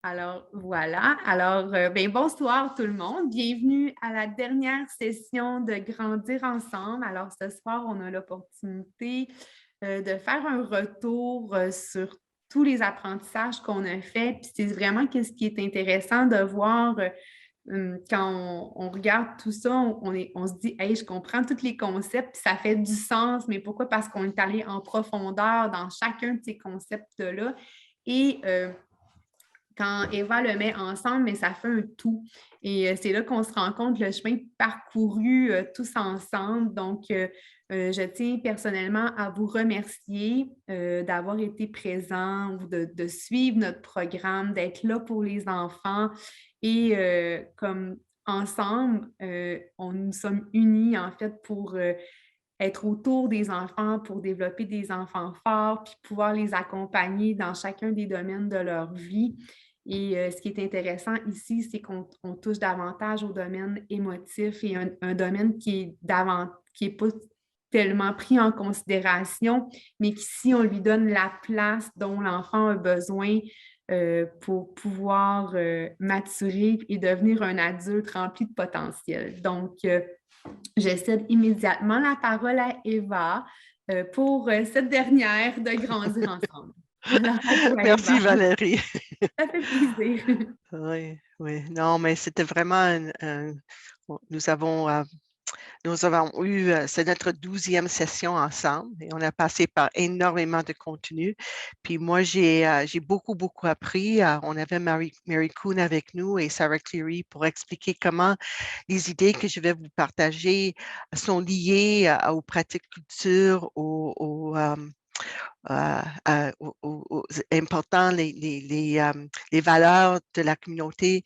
Alors voilà. Alors, ben, bonsoir tout le monde. Bienvenue à la dernière session de Grandir ensemble. Alors, ce soir, on a l'opportunité de faire un retour sur tous les apprentissages qu'on a faits. Puis c'est vraiment ce qui est intéressant de voir quand on regarde tout ça, on se dit, hey, je comprends tous les concepts, puis ça fait du sens. Mais pourquoi? Parce qu'on est allé en profondeur dans chacun de ces concepts-là. Et quand Eva le met ensemble, mais ça fait un tout. Et c'est là qu'on se rend compte le chemin parcouru tous ensemble. Donc, je tiens personnellement à vous remercier d'avoir été présent ou de suivre notre programme, d'être là pour les enfants. Et comme ensemble, on nous sommes unis en fait pour être autour des enfants, pour développer des enfants forts, puis pouvoir les accompagner dans chacun des domaines de leur vie. Et ce qui est intéressant ici, c'est qu'on touche davantage au domaine émotif et un domaine qui est pas tellement pris en considération, mais qu'ici, on lui donne la place dont l'enfant a besoin pour pouvoir maturer et devenir un adulte rempli de potentiel. Donc, je cède immédiatement la parole à Eva pour cette dernière de Grandir ensemble. Alors, à toi, Merci Eva. Valérie. Ça fait plaisir. Oui, oui. Non, mais c'était vraiment nous avons eu, c'est notre 12e session ensemble et on a passé par énormément de contenu. Puis moi, j'ai beaucoup appris. On avait Mary Kuhn avec nous et Sarah Cleary pour expliquer comment les idées que je vais vous partager sont liées aux pratiques culture, important les valeurs de la communauté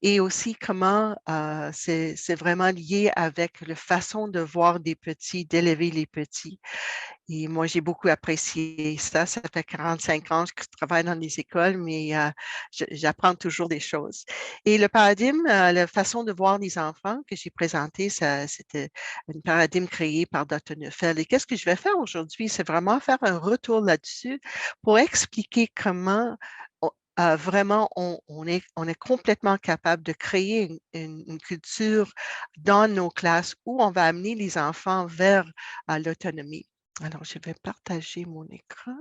et aussi comment c'est vraiment lié avec la façon de voir des petits, d'élever les petits. Et moi, j'ai beaucoup apprécié ça. Ça fait 45 ans que je travaille dans les écoles, mais j'apprends toujours des choses. Et le paradigme, la façon de voir les enfants que j'ai présenté, c'était un paradigme créé par Dr. Neufeld. Et qu'est-ce que je vais faire aujourd'hui? C'est vraiment faire un retour là-dessus pour expliquer comment vraiment on est complètement capable de créer une culture dans nos classes où on va amener les enfants vers l'autonomie. Alors, je vais partager mon écran.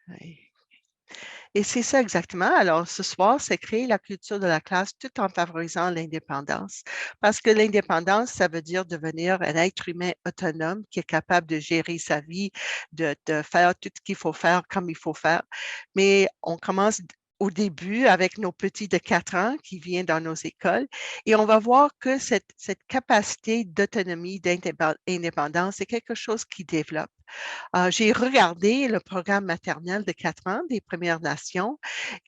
Oui. Et c'est ça exactement. Alors, ce soir, c'est créer la culture de la classe tout en favorisant l'indépendance. Parce que l'indépendance, ça veut dire devenir un être humain autonome qui est capable de gérer sa vie, de faire tout ce qu'il faut faire comme il faut faire. Mais on commence au début avec nos petits de 4 ans qui viennent dans nos écoles et on va voir que cette capacité d'autonomie, d'indépendance, c'est quelque chose qui développe. J'ai regardé le programme maternel de 4 ans des Premières Nations,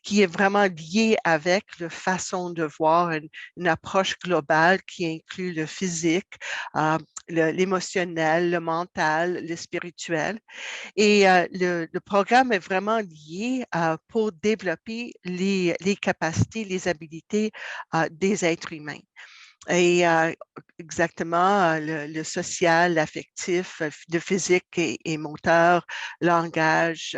qui est vraiment lié avec la façon de voir une approche globale qui inclut le physique, l'émotionnel, le mental, le spirituel. Et le programme est vraiment lié pour développer les capacités, les habiletés des êtres humains. Et exactement, le social, l'affectif, le physique et moteur, langage,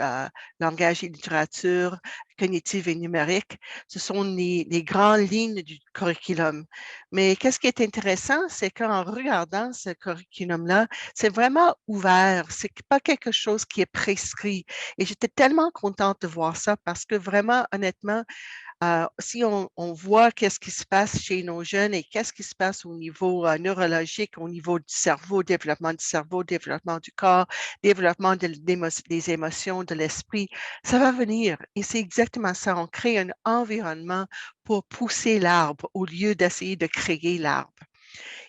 langage et littérature, cognitive et numérique, ce sont les grandes lignes du curriculum. Mais qu'est-ce qui est intéressant, c'est qu'en regardant ce curriculum-là, c'est vraiment ouvert. C'est pas quelque chose qui est prescrit. Et j'étais tellement contente de voir ça parce que vraiment, honnêtement, si on voit qu'est-ce qui se passe chez nos jeunes et qu'est-ce qui se passe au niveau neurologique, au niveau du cerveau, développement du corps, développement des émotions, de l'esprit, ça va venir. Et c'est exactement ça. On crée un environnement pour pousser l'arbre au lieu d'essayer de créer l'arbre.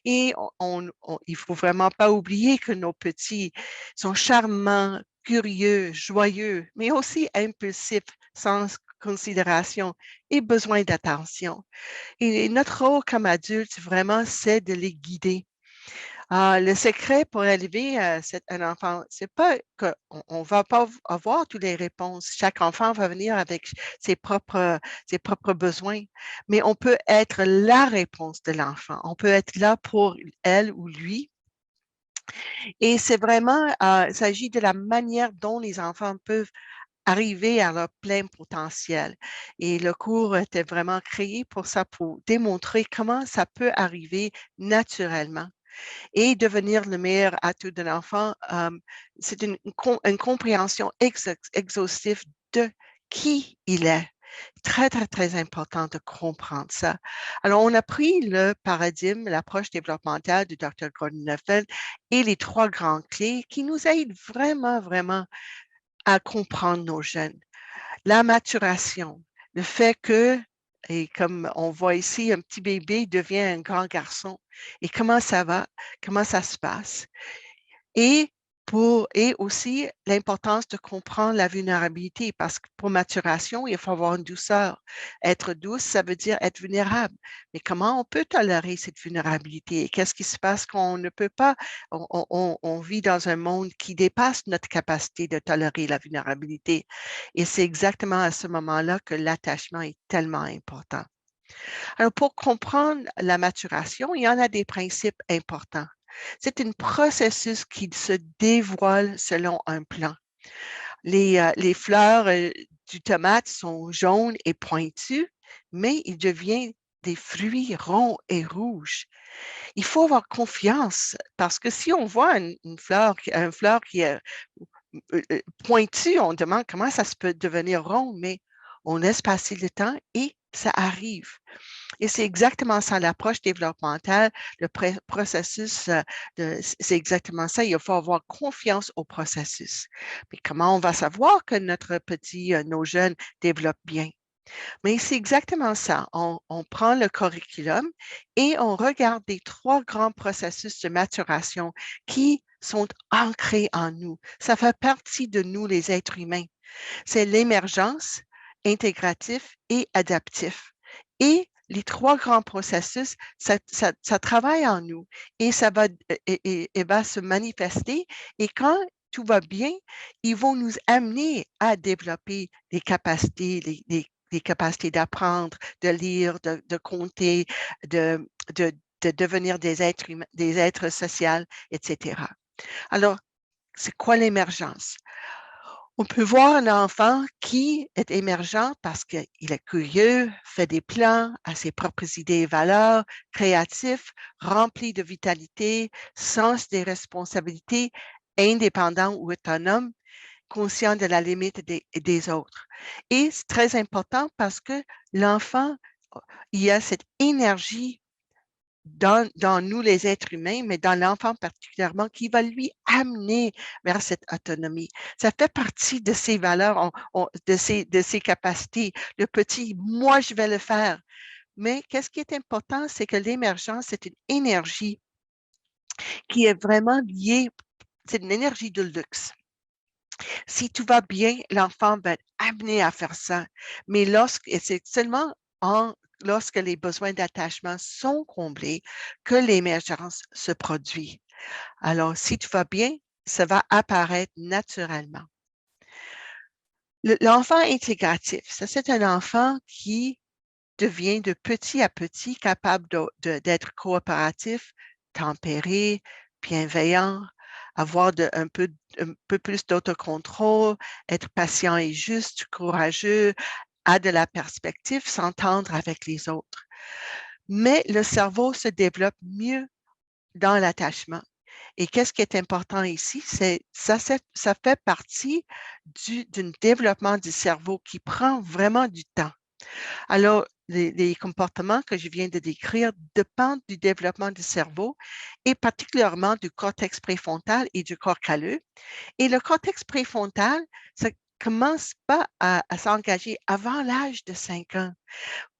Et il faut vraiment pas oublier que nos petits sont charmants, curieux, joyeux, mais aussi impulsifs, sans considération et besoin d'attention. Et notre rôle comme adulte, vraiment, c'est de les guider. Le secret pour élever un enfant, c'est pas qu'on va pas avoir toutes les réponses. Chaque enfant va venir avec ses propres besoins, mais on peut être la réponse de l'enfant. On peut être là pour elle ou lui. Et c'est vraiment, il s'agit de la manière dont les enfants peuvent arriver à leur plein potentiel. Et le cours était vraiment créé pour ça, pour démontrer comment ça peut arriver naturellement et devenir le meilleur atout de l'enfant. C'est une compréhension exhaustive de qui il est. Très, très, très important de comprendre ça. Alors, on a pris le paradigme, l'approche développementale du Dr. Gordon Neufeld et les trois grandes clés qui nous aident vraiment, vraiment à comprendre nos jeunes. La maturation, le fait que, et comme on voit ici, un petit bébé devient un grand garçon. Et comment ça va? Comment ça se passe? Et et aussi l'importance de comprendre la vulnérabilité, parce que pour maturation, il faut avoir une douceur. Être douce, ça veut dire être vulnérable. Mais comment on peut tolérer cette vulnérabilité? Et qu'est-ce qui se passe quand on ne peut pas? On vit dans un monde qui dépasse notre capacité de tolérer la vulnérabilité. Et c'est exactement à ce moment-là que l'attachement est tellement important. Alors, pour comprendre la maturation, il y en a des principes importants. C'est un processus qui se dévoile selon un plan. Les fleurs du tomate sont jaunes et pointues, mais ils deviennent des fruits ronds et rouges. Il faut avoir confiance parce que si on voit une fleur qui est pointue, on demande comment ça se peut devenir rond, mais on laisse passer le temps et ça arrive. Et c'est exactement ça, l'approche développementale, le processus, c'est exactement ça. Il faut avoir confiance au processus. Mais comment on va savoir que notre petit, nos jeunes développent bien? Mais c'est exactement ça. On prend le curriculum et on regarde les trois grands processus de maturation qui sont ancrés en nous. Ça fait partie de nous, les êtres humains. C'est l'émergence, intégratif et adaptif. Et les trois grands processus, ça travaille en nous et ça va, et va se manifester. Et quand tout va bien, ils vont nous amener à développer des capacités, les capacités d'apprendre, de lire, de compter, de, de, de devenir des êtres humains, des êtres sociaux, etc. Alors, c'est quoi l'émergence? On peut voir un enfant qui est émergent parce qu'il est curieux, fait des plans, a ses propres idées et valeurs, créatif, rempli de vitalité, sens des responsabilités, indépendant ou autonome, conscient de la limite des autres. Et c'est très important parce que l'enfant, il a cette énergie dans nous, les êtres humains, mais dans l'enfant particulièrement, qui va lui amener vers cette autonomie. Ça fait partie de ses valeurs, de ses capacités. Le petit, moi, je vais le faire. Mais qu'est-ce qui est important, c'est que l'émergence, c'est une énergie qui est vraiment liée, c'est une énergie de luxe. Si tout va bien, l'enfant va être amené à faire ça. Mais et c'est seulement lorsque les besoins d'attachement sont comblés que l'émergence se produit. Alors, si tout va bien, ça va apparaître naturellement. L'enfant intégratif, ça, c'est un enfant qui devient de petit à petit capable d'être coopératif, tempéré, bienveillant, avoir un peu plus d'autocontrôle, être patient et juste, courageux, a de la perspective, s'entendre avec les autres. Mais le cerveau se développe mieux dans l'attachement. Et qu'est-ce qui est important ici? Ça fait partie d'un développement du cerveau qui prend vraiment du temps. Alors, les comportements que je viens de décrire dépendent du développement du cerveau et particulièrement du cortex préfrontal et du corps calleux. Et le cortex préfrontal, ça commence pas à s'engager avant l'âge de 5 ans.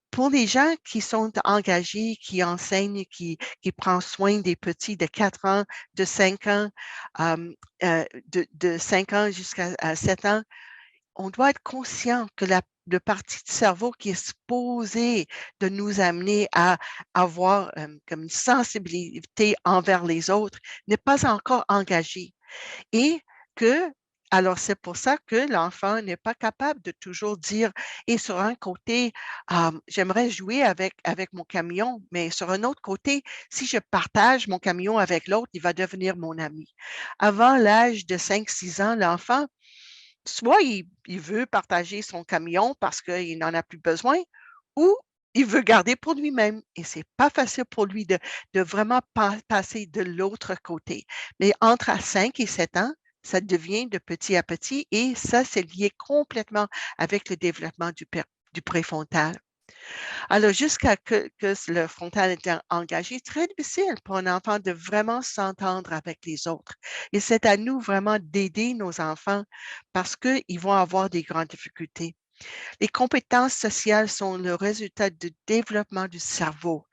Pour les gens qui sont engagés, qui enseignent, qui prennent soin des petits de 4 ans, de 5 ans, de 5 ans jusqu'à 7 ans, on doit être conscient que le partie du cerveau qui est supposée de nous amener à avoir comme une sensibilité envers les autres n'est pas encore engagée. Et que, alors c'est pour ça que l'enfant n'est pas capable de toujours dire, et sur un côté, j'aimerais jouer avec mon camion, mais sur un autre côté, si je partage mon camion avec l'autre, il va devenir mon ami. Avant l'âge de 5-6 ans, l'enfant soit il veut partager son camion parce qu'il n'en a plus besoin, ou il veut garder pour lui-même. Et c'est pas facile pour lui de vraiment passer de l'autre côté. Mais entre 5 et 7 ans, ça devient de petit à petit et ça, c'est lié complètement avec le développement du préfrontal. Alors, jusqu'à que le frontal est engagé, très difficile pour un enfant de vraiment s'entendre avec les autres. Et c'est à nous vraiment d'aider nos enfants parce qu'ils vont avoir des grandes difficultés. Les compétences sociales sont le résultat du développement du cerveau,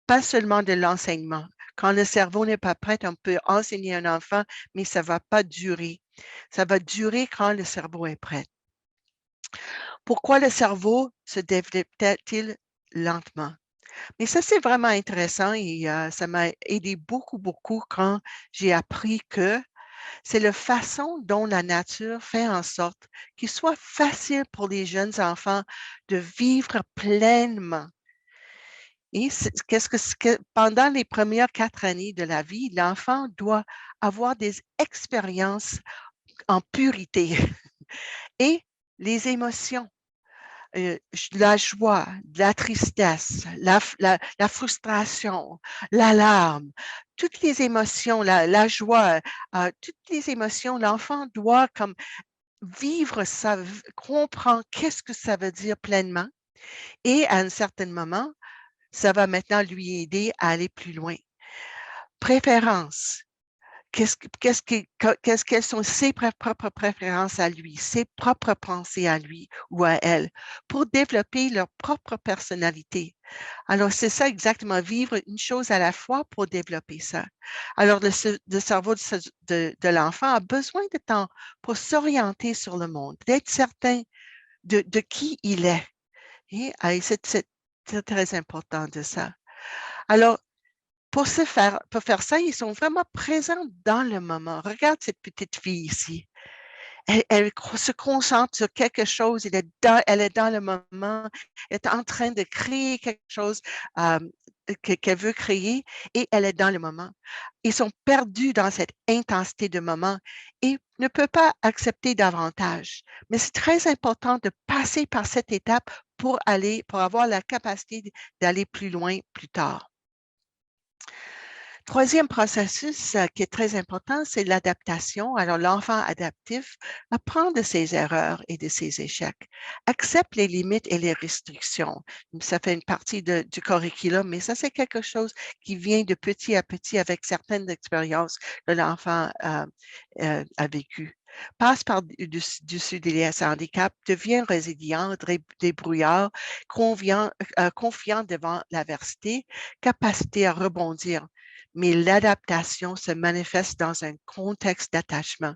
pas seulement de l'enseignement. Quand le cerveau n'est pas prêt, on peut enseigner un enfant, mais ça ne va pas durer. Ça va durer quand le cerveau est prêt. Pourquoi le cerveau se développe-t-il lentement? Mais ça, c'est vraiment intéressant et ça m'a aidé beaucoup, beaucoup quand j'ai appris que c'est la façon dont la nature fait en sorte qu'il soit facile pour les jeunes enfants de vivre pleinement. Et pendant les premières 4 années de la vie, l'enfant doit avoir des expériences en pureté et les émotions. La joie, la tristesse, la frustration, l'alarme, toutes les émotions, la joie, toutes les émotions, l'enfant doit comme vivre ça, comprendre qu'est-ce que ça veut dire pleinement et à un certain moment, ça va maintenant lui aider à aller plus loin. Préférence. Quelles sont ses propres préférences à lui, ses propres pensées à lui ou à elle, pour développer leur propre personnalité. Alors, c'est ça exactement, vivre une chose à la fois pour développer ça. Alors, le cerveau de l'enfant a besoin de temps pour s'orienter sur le monde, d'être certain de qui il est. Et c'est très important de ça. Alors, pour faire ça, ils sont vraiment présents dans le moment. Regarde cette petite fille ici. Elle se concentre sur quelque chose, elle est dans le moment, elle est en train de créer quelque chose euh, qu'elle veut créer et elle est dans le moment. Ils sont perdus dans cette intensité de moment et ne peuvent pas accepter davantage. Mais c'est très important de passer par cette étape pour avoir la capacité d'aller plus loin plus tard. Troisième processus qui est très important, c'est l'adaptation. Alors, l'enfant adaptif apprend de ses erreurs et de ses échecs, accepte les limites et les restrictions. Ça fait une partie du curriculum, mais ça, c'est quelque chose qui vient de petit à petit avec certaines expériences que l'enfant a vécues. Passe par-dessus des handicaps, devient résilient, débrouillard, confiant devant l'adversité, capacité à rebondir, mais l'adaptation se manifeste dans un contexte d'attachement.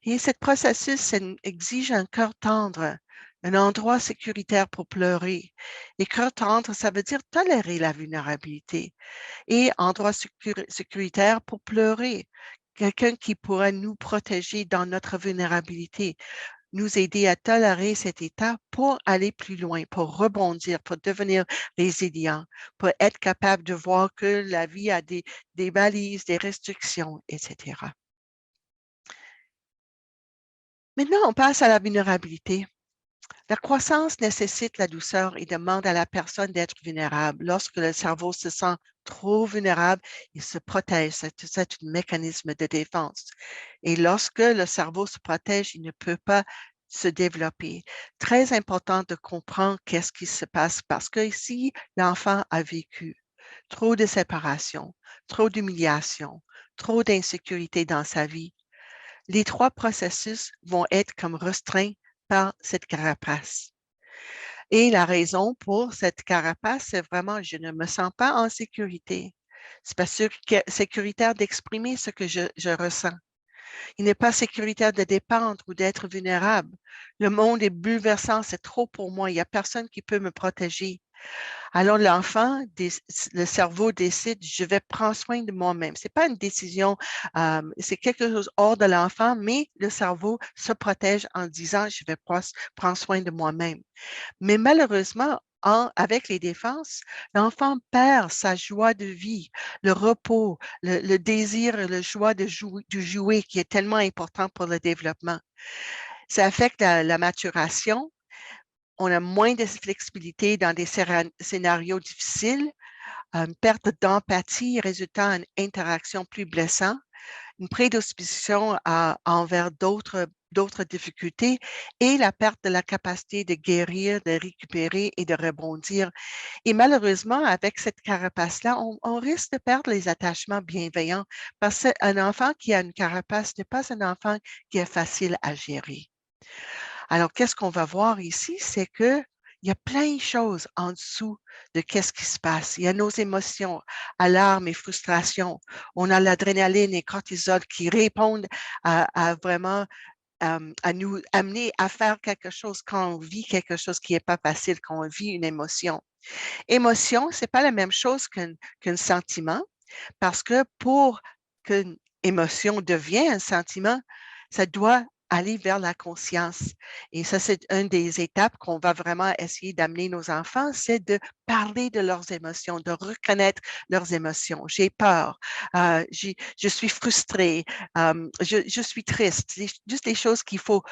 Et ce processus exige un cœur tendre, un endroit sécuritaire pour pleurer. Et cœur tendre, ça veut dire tolérer la vulnérabilité. Et endroit sécuritaire pour pleurer. Quelqu'un qui pourra nous protéger dans notre vulnérabilité, nous aider à tolérer cet état pour aller plus loin, pour rebondir, pour devenir résilient, pour être capable de voir que la vie a des balises, des restrictions, etc. Maintenant, on passe à la vulnérabilité. La croissance nécessite la douceur et demande à la personne d'être vulnérable. Lorsque le cerveau se sent trop vulnérable, il se protège. C'est un mécanisme de défense. Et lorsque le cerveau se protège, il ne peut pas se développer. Très important de comprendre qu'est-ce qui se passe parce que ici, l'enfant a vécu trop de séparation, trop d'humiliation, trop d'insécurité dans sa vie. Les trois processus vont être comme restreints par cette carapace. Et la raison pour cette carapace, c'est vraiment, je ne me sens pas en sécurité. C'est pas sécuritaire d'exprimer ce que je ressens. Il n'est pas sécuritaire de dépendre ou d'être vulnérable. Le monde est bouleversant, c'est trop pour moi. Il n'y a personne qui peut me protéger. Alors, le cerveau décide, je vais prendre soin de moi-même. Ce n'est pas une décision, c'est quelque chose hors de l'enfant, mais le cerveau se protège en disant, je vais prendre soin de moi-même. Mais malheureusement, avec les défenses, l'enfant perd sa joie de vie, le repos, le désir et le joie de jouer qui est tellement important pour le développement. Ça affecte la maturation. On a moins de flexibilité dans des scénarios difficiles, une perte d'empathie résultant en une interaction plus blessante, une prédisposition envers d'autres difficultés et la perte de la capacité de guérir, de récupérer et de rebondir. Et malheureusement, avec cette carapace-là, on risque de perdre les attachements bienveillants parce qu'un enfant qui a une carapace n'est pas un enfant qui est facile à gérer. Alors, qu'est-ce qu'on va voir ici? C'est que il y a plein de choses en dessous de qu'est-ce qui se passe. Il y a nos émotions, alarmes et frustrations. On a l'adrénaline et cortisol qui répondent à vraiment à nous amener à faire quelque chose quand on vit quelque chose qui n'est pas facile, quand on vit une émotion. Émotion, c'est pas la même chose qu'un sentiment, parce que pour qu'une émotion devienne un sentiment, ça doit aller vers la conscience. Et ça, c'est une des étapes qu'on va vraiment essayer d'amener nos enfants, c'est de parler de leurs émotions, de reconnaître leurs émotions. J'ai peur, je suis frustrée, je suis triste. C'est juste des choses qu'il faut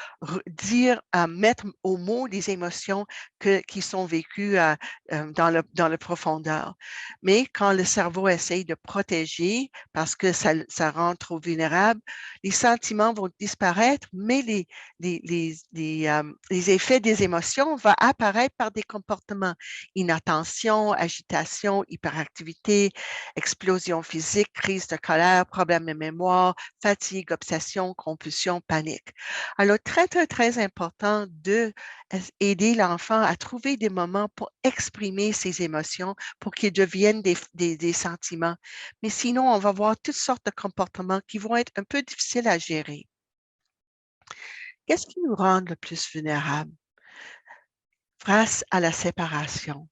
dire, mettre au mot des émotions qui sont vécues dans le profondeur. Mais quand le cerveau essaye de protéger parce que ça rend trop vulnérable, les sentiments vont disparaître, mais les effets des émotions vont apparaître par des comportements: inattention, agitation, hyperactivité, explosion physique, crise de colère, problème de mémoire, fatigue, obsession, compulsion, panique. Alors, très, très, très important de aider l'enfant à trouver des moments pour exprimer ses émotions, pour qu'ils deviennent des sentiments. Mais sinon, on va voir toutes sortes de comportements qui vont être un peu difficiles à gérer. Qu'est-ce qui nous rend le plus vulnérables face à la séparation?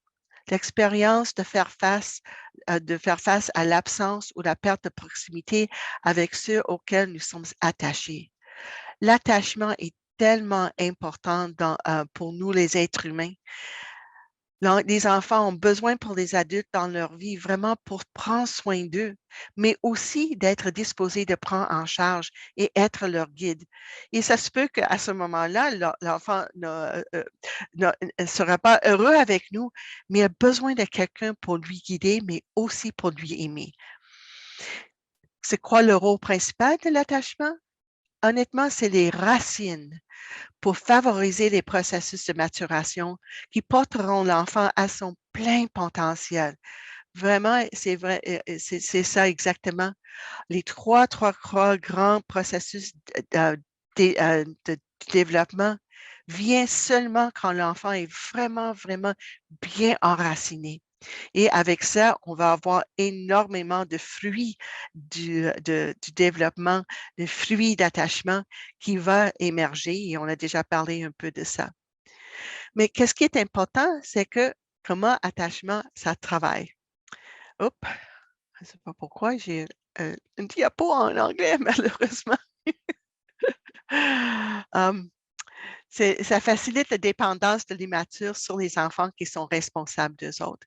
L'expérience de faire face à l'absence ou la perte de proximité avec ceux auxquels nous sommes attachés. L'attachement est tellement important pour nous, les êtres humains. Les enfants ont besoin pour les adultes dans leur vie vraiment pour prendre soin d'eux, mais aussi d'être disposés de prendre en charge et être leur guide. Et ça se peut qu'à ce moment-là, l'enfant ne sera pas heureux avec nous, mais a besoin de quelqu'un pour lui guider, mais aussi pour lui aimer. C'est quoi le rôle principal de l'attachement? Honnêtement, c'est les racines pour favoriser les processus de maturation qui porteront l'enfant à son plein potentiel. Vraiment, c'est vrai, c'est ça exactement. Les trois grands processus de développement viennent seulement quand l'enfant est vraiment, vraiment bien enraciné. Et avec ça, on va avoir énormément de fruits du développement, de fruits d'attachement qui va émerger et on a déjà parlé un peu de ça. Mais qu'est-ce qui est important, c'est que comment attachement, ça travaille. Oups, je ne sais pas pourquoi, j'ai une diapo en anglais, malheureusement. Um, ça facilite la dépendance de l'immature sur les enfants qui sont responsables d'eux autres.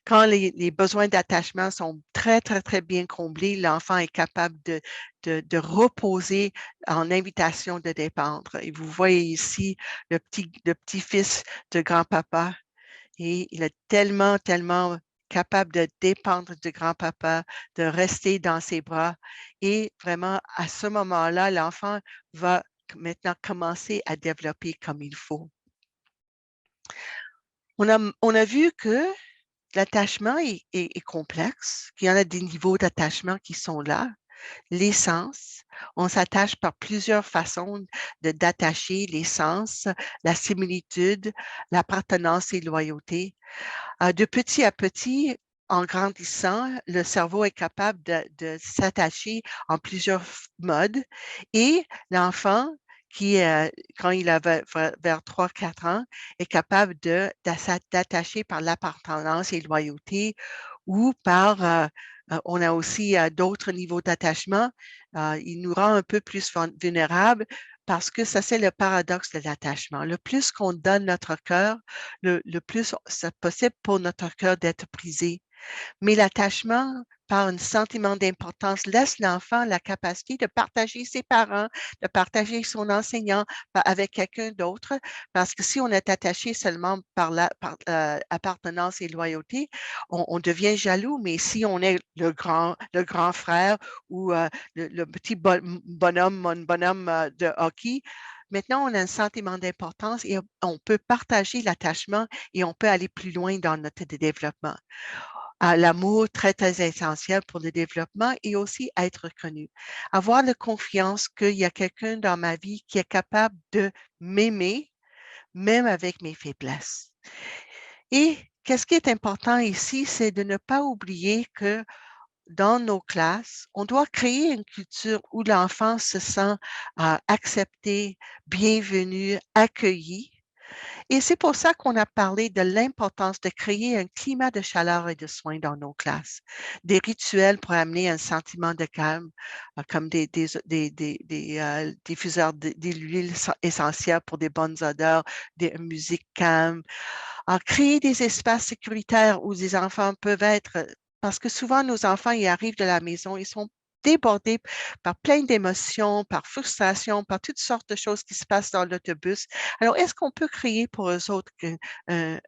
Quand les besoins d'attachement sont très, très, très bien comblés, l'enfant est capable de reposer en invitation de dépendre. Et vous voyez ici le petit-fils de grand-papa et il est tellement, tellement capable de dépendre de grand-papa, de rester dans ses bras. Et vraiment, à ce moment-là, l'enfant va maintenant commencer à développer comme il faut. On a vu que l'attachement est complexe, qu'il y en a des niveaux d'attachement qui sont là. L'essence, on s'attache par plusieurs façons d'attacher l'essence, la similitude, l'appartenance et loyauté. De petit à petit, en grandissant, le cerveau est capable de s'attacher en plusieurs modes et l'enfant quand il a vers 3-4 ans, est capable d'attacher par l'appartenance et loyauté ou on a aussi d'autres niveaux d'attachement. Il nous rend un peu plus vulnérables parce que ça, c'est le paradoxe de l'attachement. Le plus qu'on donne notre cœur, le plus c'est possible pour notre cœur d'être brisé. Mais l'attachement par un sentiment d'importance, laisse l'enfant la capacité de partager ses parents, de partager son enseignant avec quelqu'un d'autre, parce que si on est attaché seulement par appartenance et loyauté, on devient jaloux, mais si on est le grand frère ou le petit bonhomme de hockey, maintenant, on a un sentiment d'importance et on peut partager l'attachement et on peut aller plus loin dans notre développement. L'amour, très, très essentiel pour le développement et aussi être reconnu. Avoir la confiance qu'il y a quelqu'un dans ma vie qui est capable de m'aimer, même avec mes faiblesses. Et qu'est-ce qui est important ici, c'est de ne pas oublier que dans nos classes, on doit créer une culture où l'enfant se sent accepté, bienvenu, accueilli. Et c'est pour ça qu'on a parlé de l'importance de créer un climat de chaleur et de soins dans nos classes. Des rituels pour amener un sentiment de calme, comme des diffuseurs d'huile essentielle pour des bonnes odeurs, des musiques calmes. Créer des espaces sécuritaires où les enfants peuvent être, parce que souvent nos enfants, ils arrivent de la maison, ils sont débordés par plein d'émotions, par frustration, par toutes sortes de choses qui se passent dans l'autobus. Alors, est-ce qu'on peut créer pour eux autres un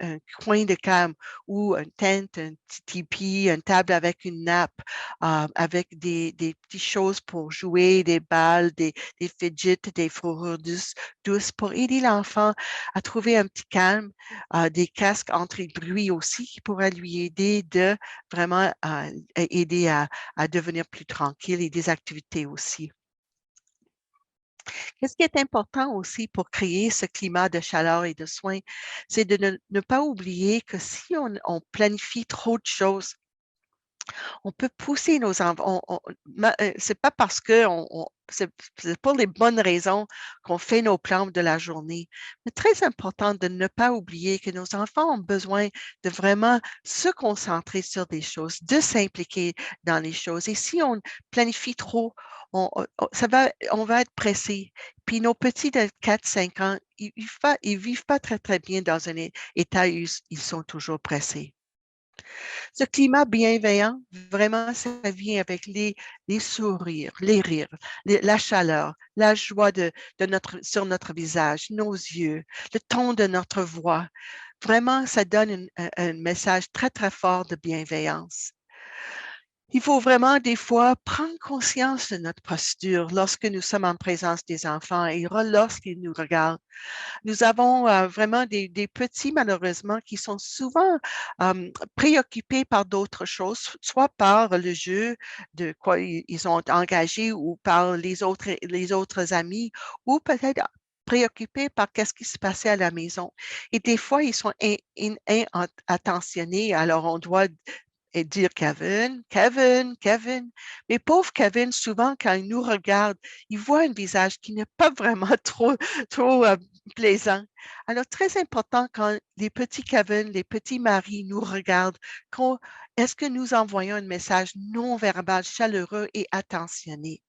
coin de calme ou une tente, un petit tipi, une table avec une nappe, avec des petites choses pour jouer, des balles, des fidgets, des fourrures douces pour aider l'enfant à trouver un petit calme, des casques anti-bruit aussi qui pourraient lui aider de vraiment aider à devenir plus tranquille et des activités aussi. Qu'est-ce qui est important aussi pour créer ce climat de chaleur et de soins, c'est de ne pas oublier que si on planifie trop de choses, on peut pousser nos enfants. C'est pas parce que c'est pour les bonnes raisons qu'on fait nos plans de la journée. Mais très important de ne pas oublier que nos enfants ont besoin de vraiment se concentrer sur des choses, de s'impliquer dans les choses. Et si on planifie trop, on va être pressé. Puis nos petits de 4-5 ans, ils vivent pas très, très bien dans un état où ils sont toujours pressés. Ce climat bienveillant, vraiment, ça vient avec les sourires, les rires, la chaleur, la joie sur notre visage, nos yeux, le ton de notre voix. Vraiment, ça donne un message très, très fort de bienveillance. Il faut vraiment des fois prendre conscience de notre posture lorsque nous sommes en présence des enfants et lorsqu'ils nous regardent. Nous avons vraiment des petits, malheureusement, qui sont souvent préoccupés par d'autres choses, soit par le jeu de quoi ils sont engagés ou par les autres amis, ou peut-être préoccupés par qu'est-ce qui se passait à la maison. Et des fois, ils sont attentionnés, alors on doit et dire Kevin, Kevin, Kevin. Mais pauvre Kevin, souvent, quand il nous regarde, il voit un visage qui n'est pas vraiment trop plaisant. Alors, très important quand les petits Kevin, les petits Marie nous regardent, est-ce que nous envoyons un message non verbal, chaleureux et attentionné?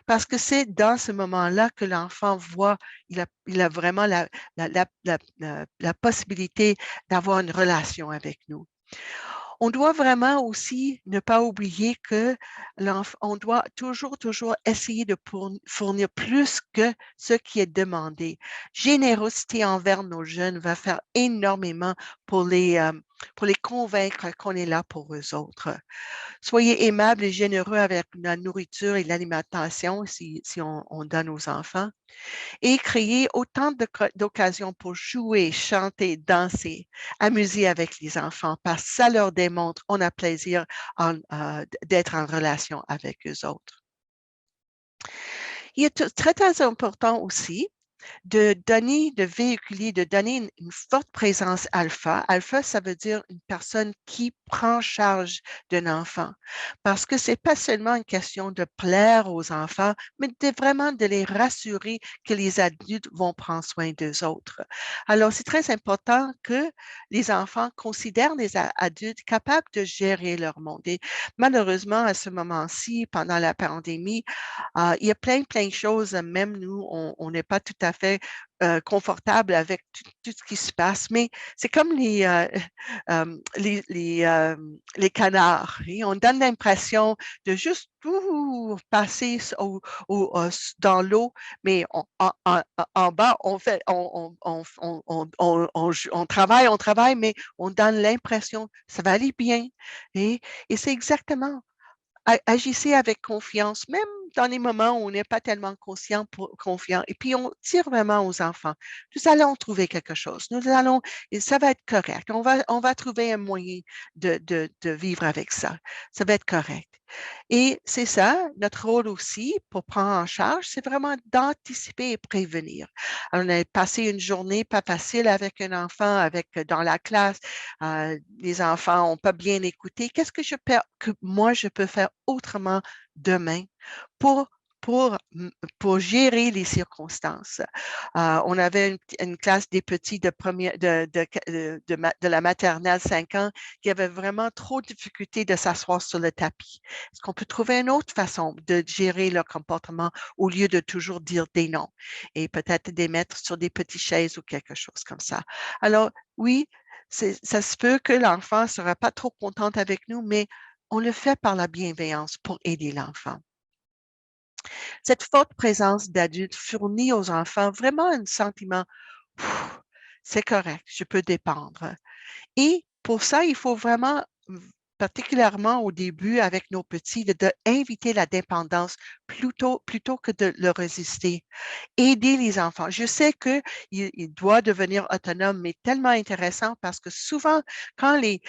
Parce que c'est dans ce moment-là que l'enfant voit, il a vraiment la possibilité d'avoir une relation avec nous. On doit vraiment aussi ne pas oublier que on doit toujours essayer de fournir plus que ce qui est demandé. Générosité envers nos jeunes va faire énormément pour les convaincre qu'on est là pour eux autres. Soyez aimables et généreux avec la nourriture et l'alimentation si on donne aux enfants et créer autant d'occasions pour jouer, chanter, danser, amuser avec les enfants parce que ça leur démontre on a plaisir d'être en relation avec eux autres. Il est très, très important aussi de véhiculer, de donner une forte présence alpha. Alpha, ça veut dire une personne qui prend charge d'un enfant. Parce que c'est pas seulement une question de plaire aux enfants, mais vraiment de les rassurer que les adultes vont prendre soin d'eux autres. Alors, c'est très important que les enfants considèrent les adultes capables de gérer leur monde. Et malheureusement, à ce moment-ci, pendant la pandémie, il y a plein de choses, même nous, on n'est pas tout à à fait confortable avec tout ce qui se passe, mais c'est comme les canards. Et on donne l'impression de juste tout passer dans l'eau, mais en bas, on travaille, mais on donne l'impression que ça va aller bien. Et c'est exactement agissez avec confiance, même dans les moments où on n'est pas tellement confiant. Et puis, on tire vraiment aux enfants. Nous allons trouver quelque chose. Et ça va être correct. On va trouver un moyen de vivre avec ça. Ça va être correct. Et c'est ça, notre rôle aussi pour prendre en charge, c'est vraiment d'anticiper et prévenir. Alors, on a passé une journée pas facile avec un enfant, dans la classe. Les enfants n'ont pas bien écouté. Qu'est-ce que moi, je peux faire autrement demain pour, pour gérer les circonstances? On avait une classe des petits de la maternelle 5 ans qui avaient vraiment trop de difficultés de s'asseoir sur le tapis. Est-ce qu'on peut trouver une autre façon de gérer leur comportement au lieu de toujours dire des noms et peut-être les mettre sur des petites chaises ou quelque chose comme ça? Alors, oui, ça se peut que l'enfant ne sera pas trop contente avec nous, mais on le fait par la bienveillance pour aider l'enfant. Cette forte présence d'adultes fournit aux enfants vraiment un sentiment, Pff, c'est correct, je peux dépendre. Et pour ça, il faut vraiment, particulièrement au début avec nos petits, d'inviter la dépendance plutôt que de le résister. Aider les enfants. Je sais qu'il doit devenir autonome, mais tellement intéressant parce que souvent, quand les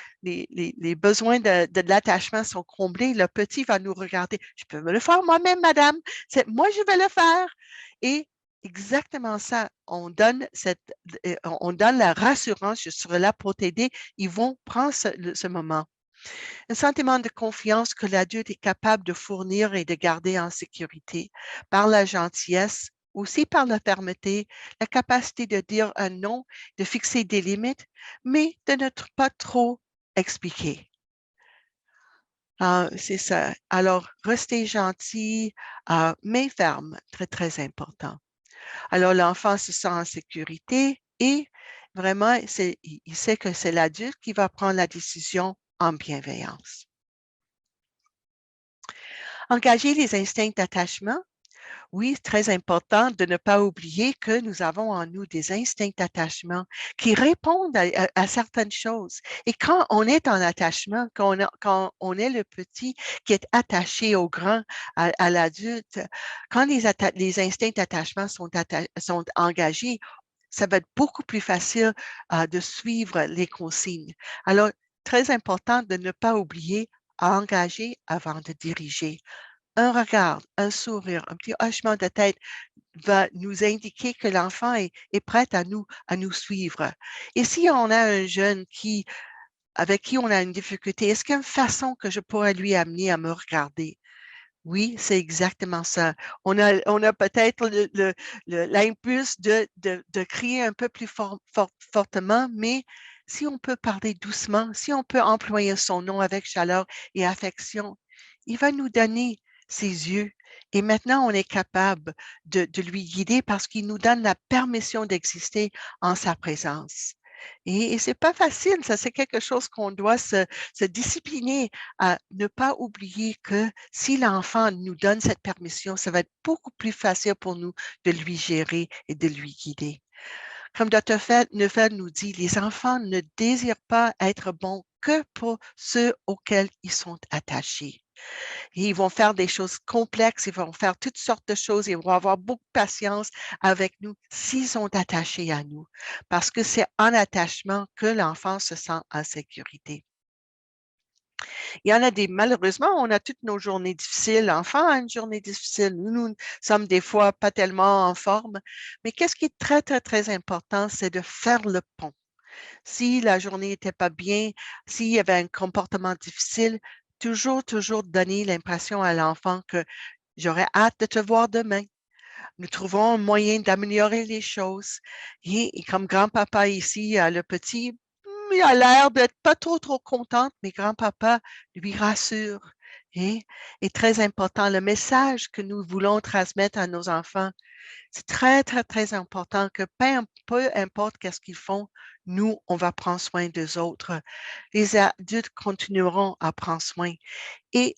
besoins de l'attachement sont comblés, le petit va nous regarder. Je peux me le faire moi-même, madame. Moi, je vais le faire. Et exactement ça, on donne la rassurance, je serai là pour t'aider. Ils vont prendre ce moment. Un sentiment de confiance que l'adulte est capable de fournir et de garder en sécurité par la gentillesse, aussi par la fermeté, la capacité de dire un non, de fixer des limites, mais de ne pas trop expliquer. C'est ça. Alors, rester gentil, mais ferme, très, très important. Alors, l'enfant se sent en sécurité et vraiment, il sait que c'est l'adulte qui va prendre la décision en bienveillance. Engager les instincts d'attachement, oui, c'est très important de ne pas oublier que nous avons en nous des instincts d'attachement qui répondent à certaines choses. Et quand on est en attachement, quand on est le petit qui est attaché au grand, à l'adulte, quand les instincts d'attachement sont engagés, ça va être beaucoup plus facile de suivre les consignes. Alors, très important de ne pas oublier à engager avant de diriger. Un regard, un sourire, un petit hochement de tête va nous indiquer que l'enfant est prêt à nous suivre. Et si on a un jeune avec qui on a une difficulté, est-ce qu'il y a une façon que je pourrais lui amener à me regarder? Oui, c'est exactement ça. On a peut-être l'impulse de crier un peu plus fortement, mais si on peut parler doucement, si on peut employer son nom avec chaleur et affection, il va nous donner ses yeux. Et maintenant, on est capable de lui guider parce qu'il nous donne la permission d'exister en sa présence. Et c'est pas facile, ça, c'est quelque chose qu'on doit se discipliner à ne pas oublier que si l'enfant nous donne cette permission, ça va être beaucoup plus facile pour nous de lui gérer et de lui guider. Comme Dr. Neufeld nous dit, les enfants ne désirent pas être bons que pour ceux auxquels ils sont attachés. Et ils vont faire des choses complexes, ils vont faire toutes sortes de choses, ils vont avoir beaucoup de patience avec nous s'ils sont attachés à nous, parce que c'est en attachement que l'enfant se sent en sécurité. Il y en a malheureusement, on a toutes nos journées difficiles. L'enfant a une journée difficile. Nous sommes des fois pas tellement en forme. Mais qu'est-ce qui est très, très, très important, c'est de faire le pont. Si la journée n'était pas bien, s'il y avait un comportement difficile, toujours donner l'impression à l'enfant que j'aurais hâte de te voir demain. Nous trouvons un moyen d'améliorer les choses. Et comme grand-papa ici, le petit, il a l'air d'être pas trop content, mais grand-papa lui rassure. Et très important, le message que nous voulons transmettre à nos enfants, C'est très, très, très important que peu importe qu'est-ce qu'ils font, nous, on va prendre soin des autres. Les adultes continueront à prendre soin. Et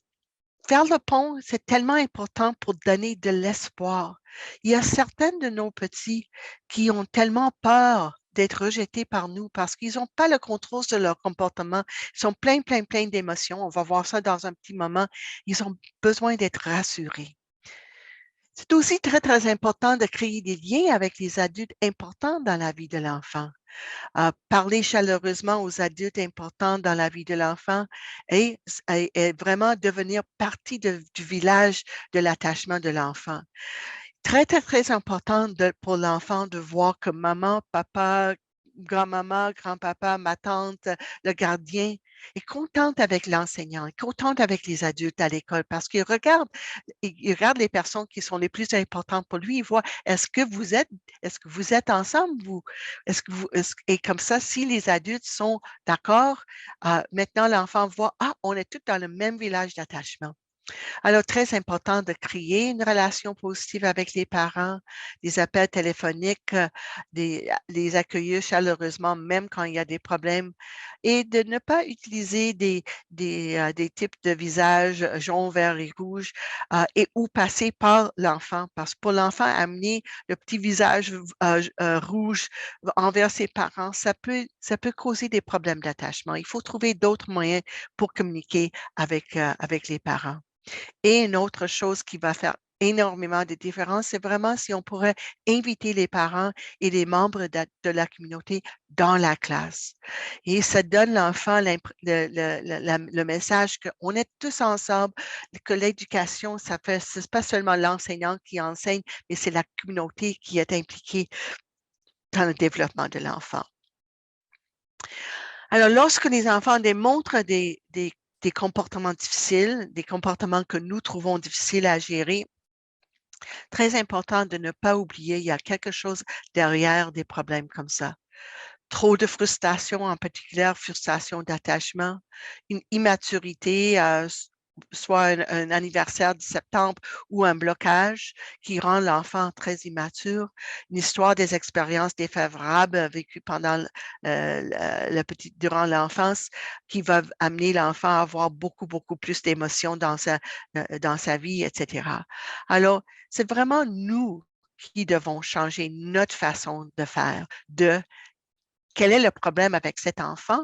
faire le pont, c'est tellement important pour donner de l'espoir. Il y a certains de nos petits qui ont tellement peur d'être rejetés par nous parce qu'ils n'ont pas le contrôle sur leur comportement. Ils sont pleins, pleins, pleins d'émotions. On va voir ça dans un petit moment. Ils ont besoin d'être rassurés. C'est aussi très, très important de créer des liens avec les adultes importants dans la vie de l'enfant. Parler chaleureusement aux adultes importants dans la vie de l'enfant et vraiment devenir partie du village de l'attachement de l'enfant. Très, très, très important pour l'enfant de voir que maman, papa, grand-maman, grand-papa, ma tante, le gardien est contente avec l'enseignant, est contente avec les adultes à l'école parce il regarde les personnes qui sont les plus importantes pour lui. Il voit est-ce que vous êtes ensemble, vous? Et comme ça, si les adultes sont d'accord, maintenant l'enfant voit, on est tous dans le même village d'attachement. Alors, très important de créer une relation positive avec les parents, des appels téléphoniques, les accueillir chaleureusement, même quand il y a des problèmes, et de ne pas utiliser des types de visage jaune, vert et rouge et ou passer par l'enfant. Parce que pour l'enfant, amener le petit visage rouge envers ses parents, ça peut causer des problèmes d'attachement. Il faut trouver d'autres moyens pour communiquer avec les parents. Et une autre chose qui va faire énormément de différence, c'est vraiment si on pourrait inviter les parents et les membres de la communauté dans la classe. Et ça donne l'enfant le message qu'on est tous ensemble, que l'éducation, c'est pas seulement l'enseignant qui enseigne, mais c'est la communauté qui est impliquée dans le développement de l'enfant. Alors, lorsque les enfants démontrent des comportements difficiles, des comportements que nous trouvons difficiles à gérer, très important de ne pas oublier, il y a quelque chose derrière des problèmes comme ça. Trop de frustration, en particulier frustration d'attachement, une immaturité, soit un anniversaire de septembre ou un blocage qui rend l'enfant très immature, une histoire des expériences défavorables vécues durant l'enfance qui va amener l'enfant à avoir beaucoup, beaucoup plus d'émotions dans sa vie, etc. Alors, c'est vraiment nous qui devons changer notre façon de faire, quel est le problème avec cet enfant?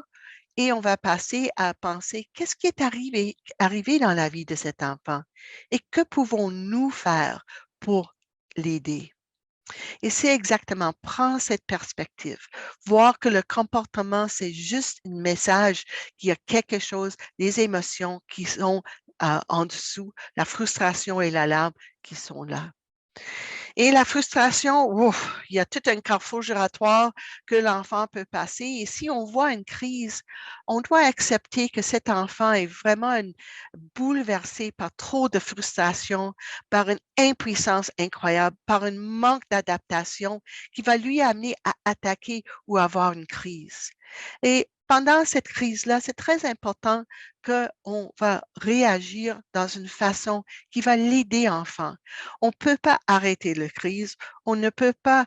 Et on va passer à penser qu'est-ce qui est arrivé dans la vie de cet enfant et que pouvons-nous faire pour l'aider? Et c'est exactement prendre cette perspective, voir que le comportement, c'est juste un message qu'il y a quelque chose, des émotions qui sont en dessous, la frustration et l'alarme qui sont là. Et la frustration, ouf, il y a tout un carrefour giratoire que l'enfant peut passer. Et si on voit une crise, on doit accepter que cet enfant est vraiment bouleversé par trop de frustration, par une impuissance incroyable, par un manque d'adaptation qui va lui amener à attaquer ou avoir une crise. Et pendant cette crise-là, c'est très important qu'on va réagir dans une façon qui va l'aider enfant. On ne peut pas arrêter la crise, on ne peut pas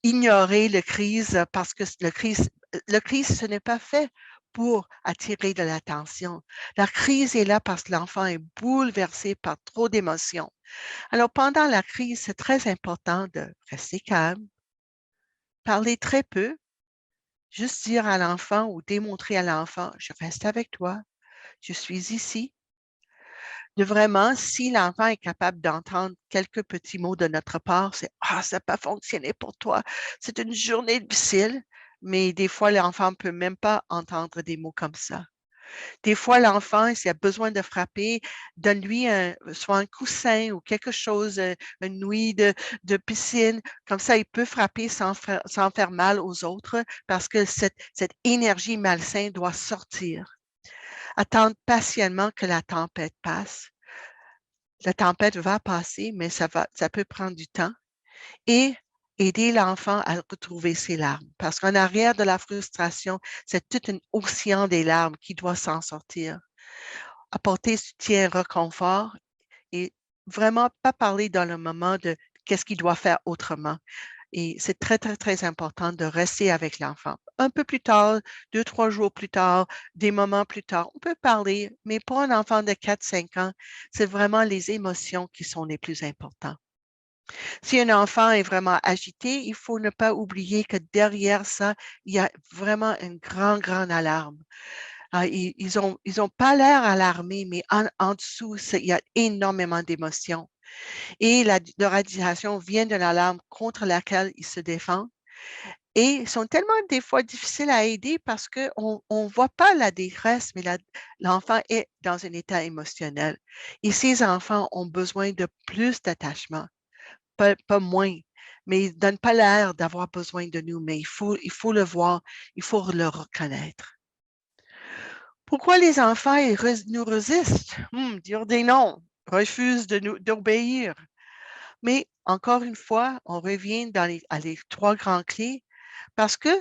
ignorer la crise parce que le crise, ce n'est pas fait pour attirer de l'attention. La crise est là parce que l'enfant est bouleversé par trop d'émotions. Alors, pendant la crise, c'est très important de rester calme, parler très peu, juste dire à l'enfant ou démontrer à l'enfant, je reste avec toi, je suis ici. De vraiment, si l'enfant est capable d'entendre quelques petits mots de notre part, c'est ça n'a pas fonctionné pour toi. C'est une journée difficile, mais des fois, l'enfant ne peut même pas entendre des mots comme ça. Des fois, l'enfant, s'il a besoin de frapper, donne-lui soit un coussin ou quelque chose, une nouille de piscine. Comme ça, il peut frapper sans faire mal aux autres parce que cette énergie malsaine doit sortir. Attendre patiemment que la tempête passe. La tempête va passer, mais ça peut prendre du temps et aider l'enfant à retrouver ses larmes. Parce qu'en arrière de la frustration, c'est tout un océan des larmes qui doit s'en sortir. Apporter soutien, réconfort et vraiment pas parler dans le moment de qu'est-ce qu'il doit faire autrement. Et c'est très, très, très important de rester avec l'enfant. Un peu plus tard, 2, 3 jours plus tard, des moments plus tard, on peut parler, mais pour un enfant de 4, 5 ans, c'est vraiment les émotions qui sont les plus importantes. Si un enfant est vraiment agité, il faut ne pas oublier que derrière ça, il y a vraiment une grande, grande alarme. Ils ont pas l'air alarmés, mais en dessous, il y a énormément d'émotions. Et leur agitation vient de l'alarme contre laquelle ils se défendent. Et ils sont tellement des fois difficiles à aider parce qu'on ne voit pas la détresse, mais l'enfant est dans un état émotionnel. Et ces enfants ont besoin de plus d'attachement, pas moins, mais ils ne donnent pas l'air d'avoir besoin de nous, mais il faut le voir, il faut le reconnaître. Pourquoi les enfants nous résistent? Dire des non, refusent d'obéir. Mais encore une fois, on revient à les 3 grands clés parce que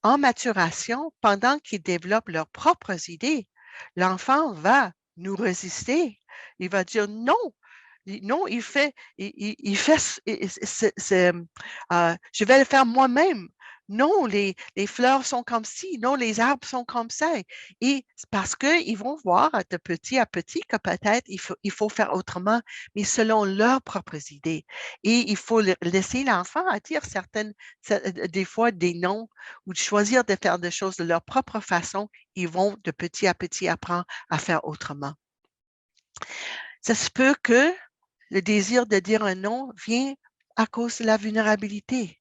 en maturation, pendant qu'ils développent leurs propres idées, l'enfant va nous résister. Il va dire non. Non, je vais le faire moi-même. Non, les fleurs sont comme ci, non, les arbres sont comme ça. Et c'est parce qu'ils vont voir de petit à petit que peut-être il faut faire autrement, mais selon leurs propres idées. Et il faut laisser l'enfant à dire des fois des non ou de choisir de faire des choses de leur propre façon. Ils vont de petit à petit apprendre à faire autrement. Ça se peut que le désir de dire un non vient à cause de la vulnérabilité.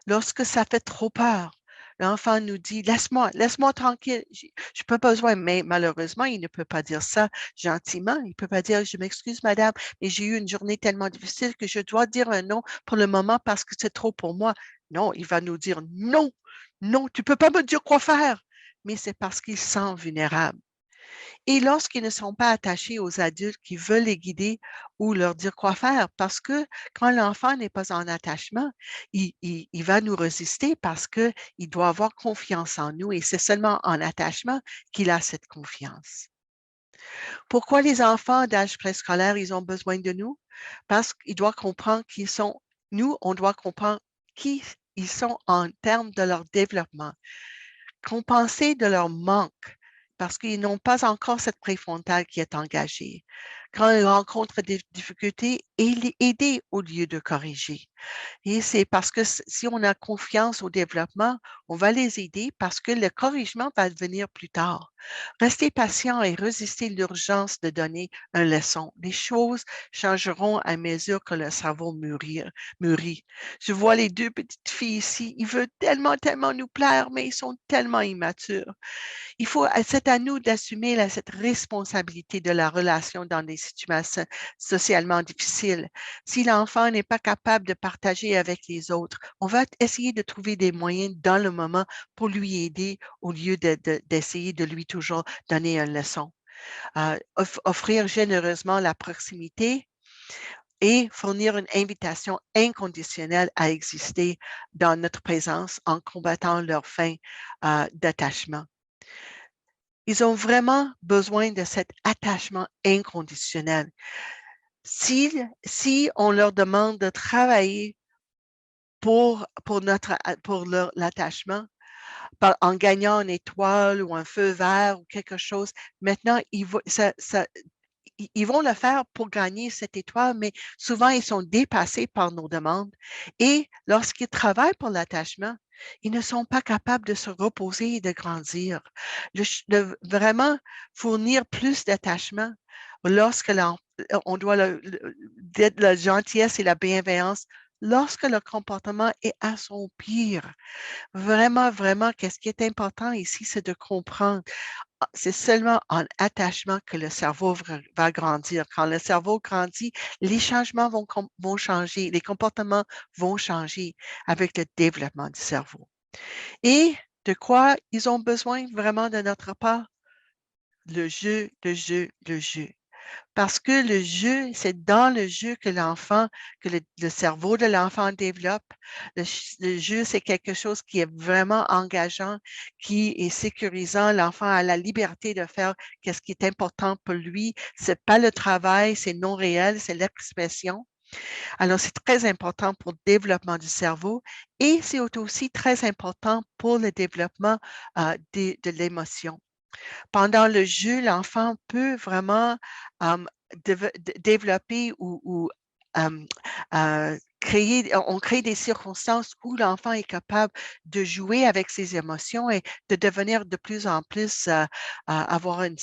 Lorsque ça fait trop peur, l'enfant nous dit, laisse-moi tranquille, je peux pas besoin, mais malheureusement, il ne peut pas dire ça gentiment. Il ne peut pas dire, je m'excuse, madame, mais j'ai eu une journée tellement difficile que je dois dire un non pour le moment parce que c'est trop pour moi. Non, il va nous dire, non, non, tu peux pas me dire quoi faire. Mais c'est parce qu'il se sent vulnérable. Et lorsqu'ils ne sont pas attachés aux adultes qui veulent les guider ou leur dire quoi faire, parce que quand l'enfant n'est pas en attachement, il va nous résister parce qu'il doit avoir confiance en nous et c'est seulement en attachement qu'il a cette confiance. Pourquoi les enfants d'âge préscolaire, ils ont besoin de nous? Parce qu'ils doivent comprendre nous, on doit comprendre qui ils sont en termes de leur développement, compenser de leur manque parce qu'ils n'ont pas encore cette préfrontale qui est engagée. Quand ils rencontrent des difficultés, aider au lieu de corriger. Et c'est parce que si on a confiance au développement, on va les aider parce que le corrigement va venir plus tard. Restez patient et résister l'urgence de donner une leçon. Les choses changeront à mesure que le cerveau mûrit. Je vois les 2 petites filles ici, ils veulent tellement, tellement nous plaire, mais ils sont tellement immatures. C'est à nous d'assumer cette responsabilité de la relation dans des situations socialement difficiles. Si l'enfant n'est pas capable de partager avec les autres, on va essayer de trouver des moyens dans le moment pour lui aider au lieu d'essayer de lui toujours donner une leçon. Offrir généreusement la proximité et fournir une invitation inconditionnelle à exister dans notre présence en combattant leur faim d'attachement. Ils ont vraiment besoin de cet attachement inconditionnel. Si on leur demande de travailler pour l'attachement, en gagnant une étoile ou un feu vert ou quelque chose, maintenant, ils vont le faire pour gagner cette étoile, mais souvent, ils sont dépassés par nos demandes. Et lorsqu'ils travaillent pour l'attachement, ils ne sont pas capables de se reposer et de grandir. Vraiment fournir plus d'attachement lorsque on doit d'être la gentillesse et la bienveillance lorsque le comportement est à son pire. Vraiment, vraiment, qu'est-ce qui est important ici, c'est de comprendre c'est seulement en attachement que le cerveau va grandir. Quand le cerveau grandit, les changements vont changer, les comportements vont changer avec le développement du cerveau. Et de quoi ils ont besoin vraiment de notre part? Le jeu, le jeu, le jeu. Parce que le jeu, c'est dans le jeu que le cerveau de l'enfant développe. Le jeu, c'est quelque chose qui est vraiment engageant, qui est sécurisant. L'enfant a la liberté de faire ce qui est important pour lui. C'est pas le travail, c'est non réel, c'est l'expression. Alors, c'est très important pour le développement du cerveau et c'est aussi très important pour le développement de l'émotion. Pendant le jeu, l'enfant peut vraiment euh, développer ou euh, on crée des circonstances où l'enfant est capable de jouer avec ses émotions et de devenir de plus en plus, avoir une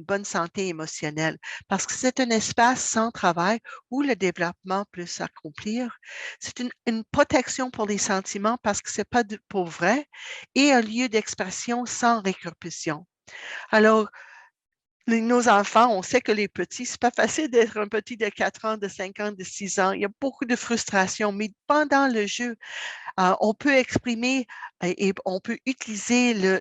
bonne santé émotionnelle. Parce que c'est un espace sans travail où le développement peut s'accomplir. C'est une protection pour les sentiments parce que c'est pas pour vrai et un lieu d'expression sans récurption. Alors, nos enfants, on sait que les petits, c'est pas facile d'être un petit de 4 ans, de 5 ans, de 6 ans. Il y a beaucoup de frustration, mais pendant le jeu, on peut exprimer et on peut utiliser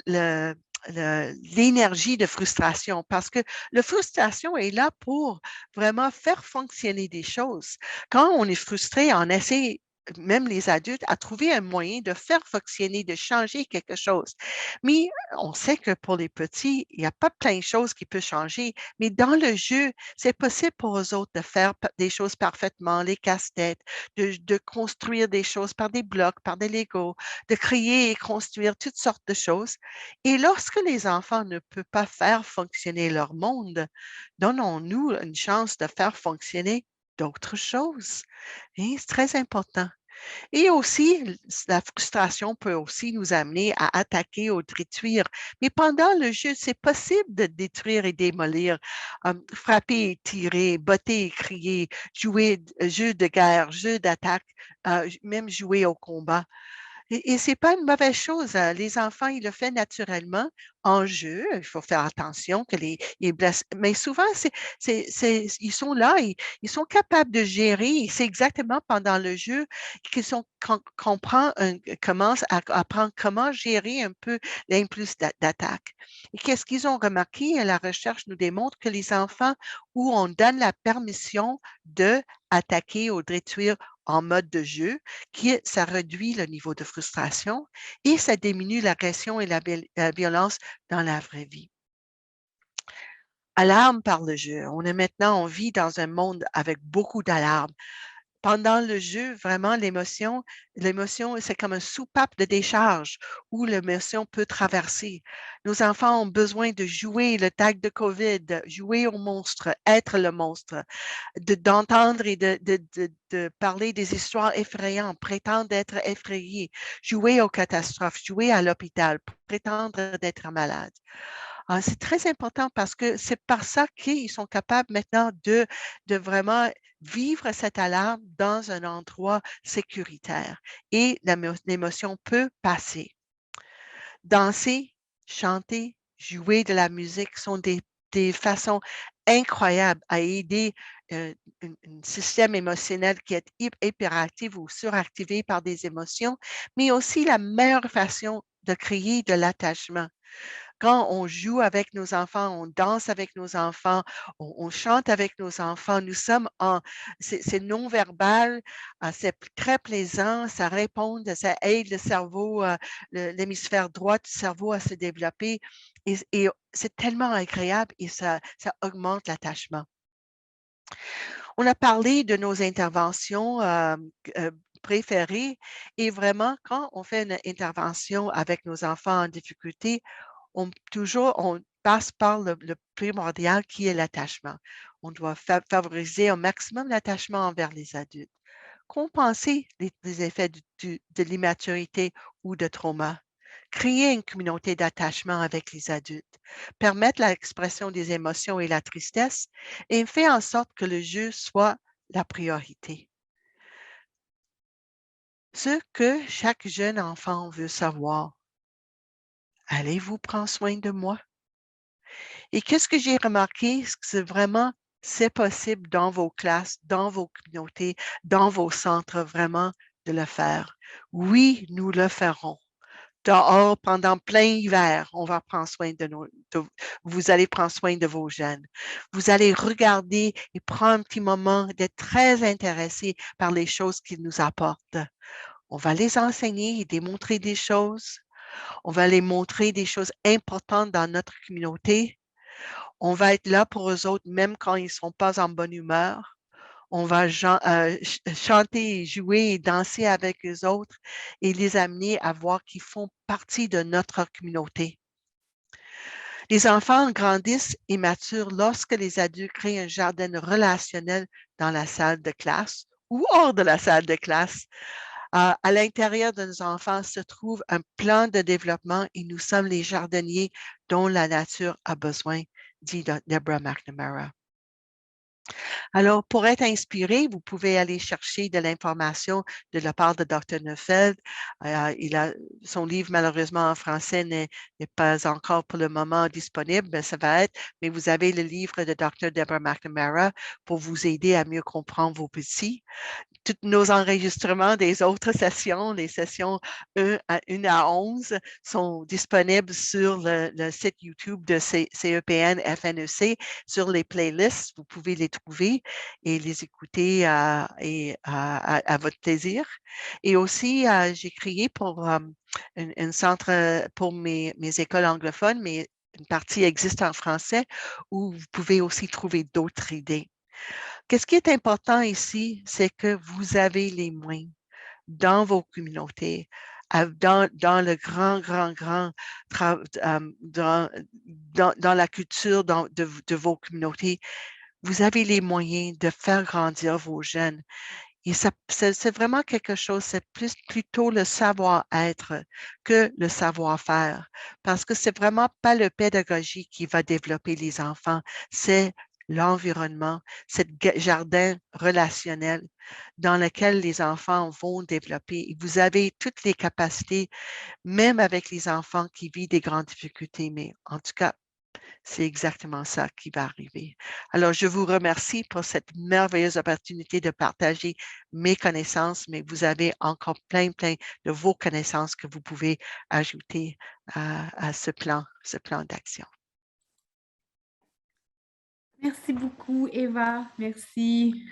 l'énergie de frustration parce que la frustration est là pour vraiment faire fonctionner des choses. Quand on est frustré, on essaie, même les adultes, à trouver un moyen de faire fonctionner, de changer quelque chose. Mais on sait que pour les petits, il n'y a pas plein de choses qui peuvent changer, mais dans le jeu, c'est possible pour eux autres de faire des choses parfaitement, les casse-têtes, de construire des choses par des blocs, par des Legos, de créer et construire toutes sortes de choses. Et lorsque les enfants ne peuvent pas faire fonctionner leur monde, donnons-nous une chance de faire fonctionner d'autres choses. Et c'est très important. Et aussi, la frustration peut aussi nous amener à attaquer ou détruire. Mais pendant le jeu, c'est possible de détruire et démolir, frapper et tirer, botter et crier, jouer jeu de guerre, jeu d'attaque, même jouer au combat. Et c'est pas une mauvaise chose. Les enfants, ils le font naturellement en jeu. Il faut faire attention que les blessent. Mais souvent, ils sont là, ils sont capables de gérer. C'est exactement pendant le jeu qu'on commence à apprendre comment gérer un peu l'impulse d'attaque. Et qu'est-ce qu'ils ont remarqué? La recherche nous démontre que les enfants où on donne la permission de attaquer ou de détruire en mode de jeu, ça réduit le niveau de frustration et ça diminue l'agression et la violence dans la vraie vie. Alarme par le jeu. On vit dans un monde avec beaucoup d'alarmes. Pendant le jeu, vraiment, l'émotion, c'est comme un soupape de décharge où l'émotion peut traverser. Nos enfants ont besoin de jouer le tag de COVID, jouer au monstre, être le monstre, d'entendre et de parler des histoires effrayantes, prétendre être effrayés, jouer aux catastrophes, jouer à l'hôpital, prétendre d'être malade. C'est très important parce que c'est par ça qu'ils sont capables maintenant de vraiment vivre cette alarme dans un endroit sécuritaire et l'émotion peut passer. Danser, chanter, jouer de la musique sont des façons incroyables à aider un système émotionnel qui est hyperactif ou suractivé par des émotions, mais aussi la meilleure façon de créer de l'attachement. Quand on joue avec nos enfants, on danse avec nos enfants, on chante avec nos enfants, c'est non-verbal, c'est très plaisant, ça répond, ça aide le cerveau, l'hémisphère droit du cerveau à se développer et c'est tellement agréable et ça augmente l'attachement. On a parlé de nos interventions préférées et vraiment, quand on fait une intervention avec nos enfants en difficulté, on passe par le primordial qui est l'attachement. On doit favoriser au maximum l'attachement envers les adultes, compenser les effets de l'immaturité ou de trauma, créer une communauté d'attachement avec les adultes, permettre l'expression des émotions et la tristesse et faire en sorte que le jeu soit la priorité. Ce que chaque jeune enfant veut savoir, allez-vous prendre soin de moi? Et qu'est-ce que j'ai remarqué? C'est possible dans vos classes, dans vos communautés, dans vos centres, vraiment de le faire. Oui, nous le ferons. Dehors, pendant plein hiver, on va prendre soin vous allez prendre soin de vos jeunes. Vous allez regarder et prendre un petit moment d'être très intéressé par les choses qu'ils nous apportent. On va les enseigner et démontrer des choses. On va les montrer des choses importantes dans notre communauté. On va être là pour eux autres, même quand ils ne sont pas en bonne humeur. On va chanter, jouer et danser avec eux autres et les amener à voir qu'ils font partie de notre communauté. Les enfants grandissent et maturent lorsque les adultes créent un jardin relationnel dans la salle de classe ou hors de la salle de classe. À l'intérieur de nos enfants se trouve un plan de développement et nous sommes les jardiniers dont la nature a besoin, dit Deborah McNamara. Alors, pour être inspiré, vous pouvez aller chercher de l'information de la part de Dr. Neufeld. Son livre, malheureusement, en français, n'est pas encore pour le moment disponible, mais ça va être. Mais vous avez le livre de Dr. Deborah McNamara pour vous aider à mieux comprendre vos petits. Tous nos enregistrements des autres sessions, les sessions 1 à 11, sont disponibles sur le site YouTube de CEPN FNEC, sur les playlists. Vous pouvez les trouver et les écouter à votre plaisir. Et aussi, j'ai créé pour un centre pour mes écoles anglophones, mais une partie existe en français où vous pouvez aussi trouver d'autres idées. Qu'est-ce qui est important ici, c'est que vous avez les moyens dans vos communautés, dans le dans la culture de vos communautés. Vous avez les moyens de faire grandir vos jeunes. Et c'est vraiment quelque chose, c'est plutôt le savoir-être que le savoir-faire. Parce que c'est vraiment pas le pédagogie qui va développer les enfants, c'est l'environnement, ce jardin relationnel dans lequel les enfants vont développer. Et vous avez toutes les capacités, même avec les enfants qui vivent des grandes difficultés, mais en tout cas, c'est exactement ça qui va arriver. Alors, je vous remercie pour cette merveilleuse opportunité de partager mes connaissances, mais vous avez encore plein de vos connaissances que vous pouvez ajouter à ce plan d'action. Merci beaucoup, Eva. Merci.